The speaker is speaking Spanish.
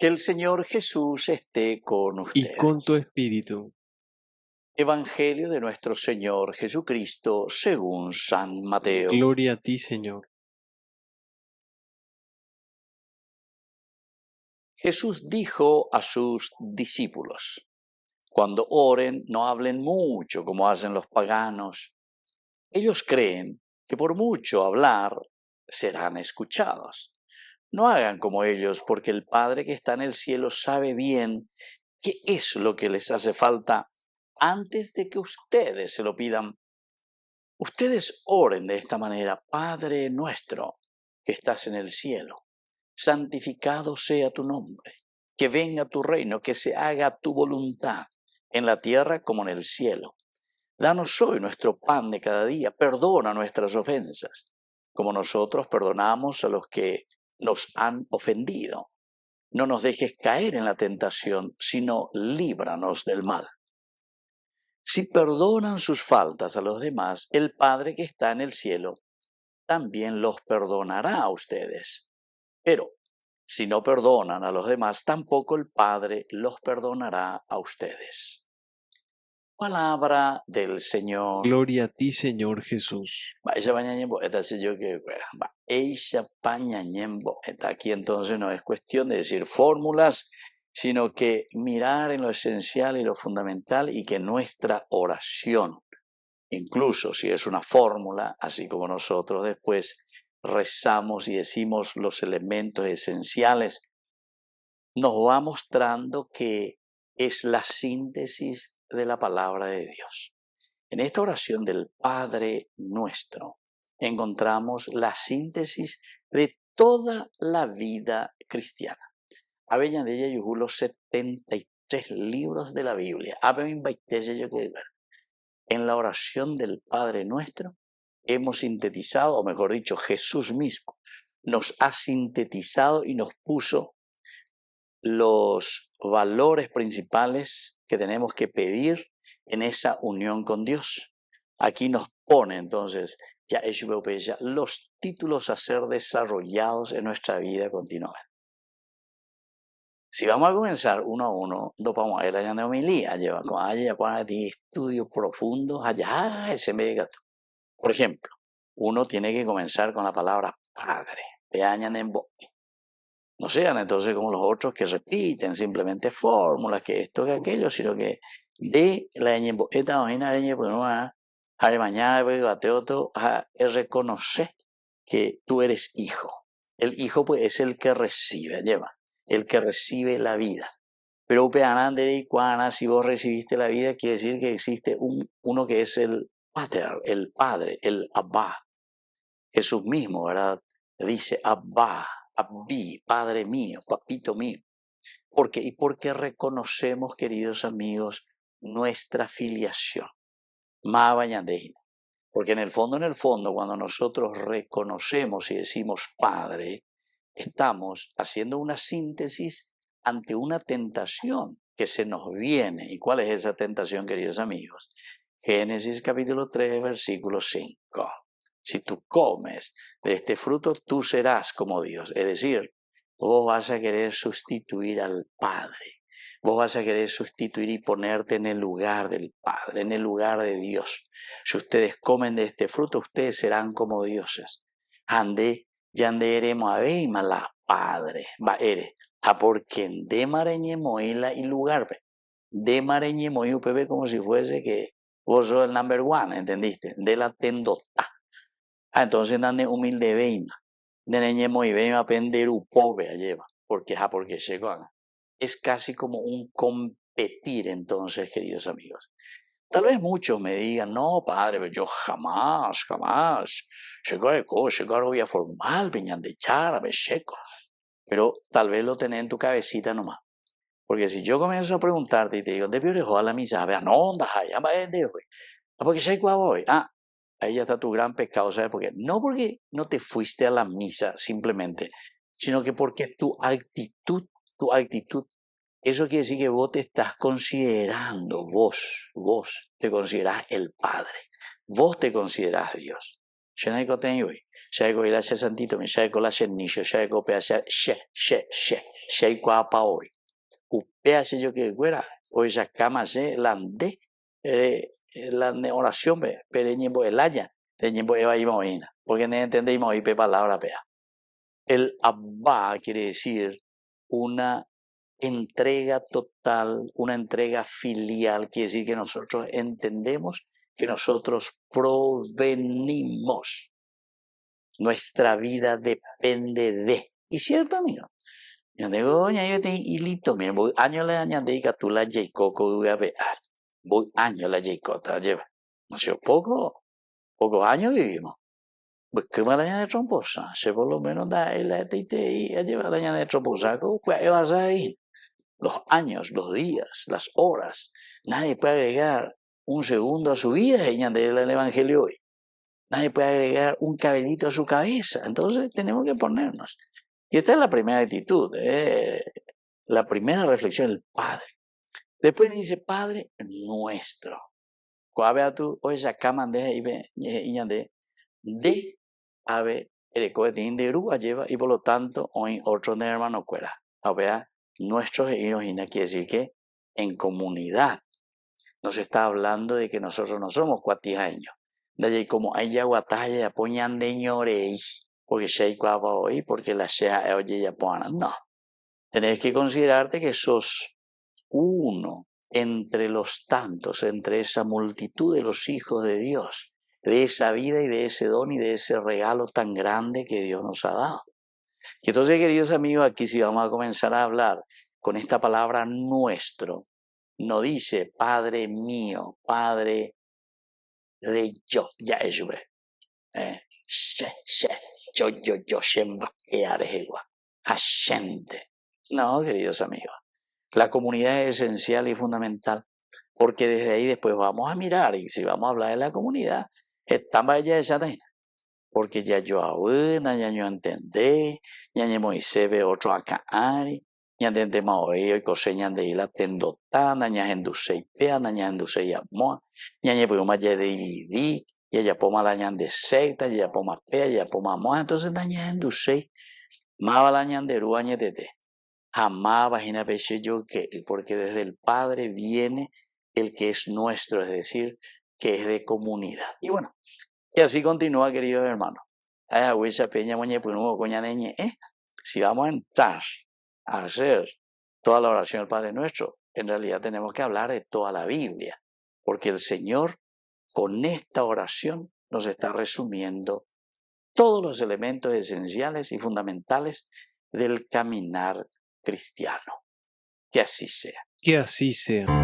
Que el Señor Jesús esté con y con tu ustedes. espíritu. Evangelio de nuestro Señor Jesucristo según San Mateo. Gloria a ti, Señor. Jesús dijo a sus discípulos: cuando oren, no hablen mucho como hacen los paganos. Ellos creen que por mucho hablar serán escuchados. No hagan como ellos, porque el Padre que está en el cielo sabe bien qué es lo que les hace falta antes de que ustedes se lo pidan. Ustedes oren de esta manera: Padre nuestro que estás en el cielo, santificado sea tu nombre, que venga tu reino, que se haga tu voluntad, en la tierra como en el cielo. Danos hoy nuestro pan de cada día, perdona nuestras ofensas, como nosotros perdonamos a los que nos han ofendido. No nos dejes caer en la tentación, sino líbranos del mal. Si perdonan sus faltas a los demás, el Padre que está en el cielo también los perdonará a ustedes. Pero si no perdonan a los demás, tampoco el Padre los perdonará a ustedes. Palabra del Señor. Gloria a ti, Señor Jesús. Aquí entonces no es cuestión de decir fórmulas, sino que mirar en lo esencial y lo fundamental, y que nuestra oración, incluso si es una fórmula, así como nosotros después rezamos y decimos los elementos esenciales, nos va mostrando que es la síntesis de la palabra de Dios. En esta oración del Padre Nuestro encontramos la síntesis de toda la vida cristiana. Habían de ella los 73 libros de la Biblia. En la oración del Padre Nuestro hemos sintetizado, o mejor dicho, Jesús mismo nos ha sintetizado y nos puso los valores principales que tenemos que pedir en esa unión con Dios. Aquí nos pone entonces ya los títulos a ser desarrollados en nuestra vida continuamente. Si vamos a comenzar uno a uno, vamos a ir allá de homilía, lleva con allá de estudios profundos, allá ese mega. Por ejemplo, uno tiene que comenzar con la palabra Padre, no sean entonces como los otros que repiten simplemente fórmulas, que esto, que aquello, sino que de la esta reconocer que tú eres hijo. El hijo pues es el que recibe, el que recibe la vida. Pero si vos recibiste la vida, quiere decir que existe uno que es el pater, el padre, el Abba. Jesús mismo, ¿verdad? Dice Abba, Abbi, Padre mío, papito mío. ¿Por qué? Y porque reconocemos, queridos amigos, nuestra filiación. Porque en el fondo, cuando nosotros reconocemos y decimos Padre, estamos haciendo una síntesis ante una tentación que se nos viene. ¿Y cuál es esa tentación, queridos amigos? Génesis capítulo 3, versículo 5. Si tú comes de este fruto, tú serás como Dios. Es decir, vos vas a querer sustituir al Padre. Vos vas a querer sustituir y ponerte en el lugar del Padre, en el lugar de Dios. Si ustedes comen de este fruto, ustedes serán como dioses. Ande, yande eremos a ver mala Padre. Va ere. A porque de mareñemo y lugar. De mareñemo y upb como si fuese que vos sos el number one, ¿entendiste? De la tendota. Entonces dande humilde veima. De neñemo y veima penderu pobre lleva. Porque llegó. Es casi como un competir entonces, queridos amigos. Tal vez muchos me digan, no, padre, pero yo jamás, llegar voy a formal, veñan de chara, checo. Pero tal vez lo tenés en tu cabecita nomás. Porque si yo comienzo a preguntarte y te digo, ¿de qué a la misa? Vea, no, ya va de hoy. Porque checo voy. Ahí ya está tu gran pecado, ¿sabes por qué? No porque no te fuiste a la misa simplemente, sino que porque tu actitud, eso quiere decir que vos te estás considerando, vos te considerás el Padre, vos te considerás Dios. Shenai ten hoy. Shaigo ila she santito, mi shaigo la shenisho, shaigo pea shaiko apa hoy. Upea se yo que fuera, hoy ya cama se lande, la oración, pero ñembo el haya, ñembo eva y moina, porque no entendemos y pe palabra pea. El Abba quiere decir una entrega total, una entrega filial, quiere decir que nosotros entendemos que nosotros provenimos. Nuestra vida depende de. Y cierto, amigo. Yo digo, yo te hilito, mira, voy años le añadí que tú la Jacob voy a ver. Voy años la Jacob, te lleva. No sé, pocos años vivimos. Pues que me la añade tromposa, se por lo menos da el y a llevar la añade tromposa, ¿qué vas a ir? Los años, los días, las horas. Nadie puede agregar un segundo a su vida y añadir el evangelio hoy. Nadie puede agregar un cabellito a su cabeza. Entonces tenemos que ponernos. Y esta es la primera actitud, la primera reflexión, el Padre. Después dice, Padre nuestro. Cuando tú hoy esa cama de ave el cohetín de Uruguay lleva y por lo tanto hoy otro de hermano cuera. A ver, nuestros quiere decir que en comunidad nos está hablando de que nosotros no somos cuatijaños. De ahí como hay aguataya ya poñan de ñoreis, porque se hoy, porque la sea oye ya ponan. No. Tenés que considerarte que sos uno entre los tantos, entre esa multitud de los hijos de Dios, de esa vida y de ese don y de ese regalo tan grande que Dios nos ha dado. Y entonces, queridos amigos, aquí sí vamos a comenzar a hablar con esta palabra nuestro. No dice Padre mío, Padre de yo, ya es yo. Yo, shemba, que arejegua, hashente. No, queridos amigos. La comunidad es esencial y fundamental, porque desde ahí después vamos a mirar, y si vamos a hablar de la comunidad, estamos allá esa taina. Porque ya yo aún, ya yo entendé, ya yo Moisés ve otro acá, ya entendemos hoy, y coseñan de la tendotana, ya endusei pea, ya endusei amoa, ya yo poma ya dividí, ya poma la ñan de secta, ya poma pea, ya poma moa, entonces ya endusei, más la ñan de rúa, jamás vagina peche yo que, porque desde el Padre viene el que es nuestro, es decir, que es de comunidad. Y bueno, y así continúa, queridos hermanos. Si vamos a entrar a hacer toda la oración del Padre Nuestro, en realidad tenemos que hablar de toda la Biblia, porque el Señor con esta oración nos está resumiendo todos los elementos esenciales y fundamentales del caminar cristiano. Que así sea. Que así sea.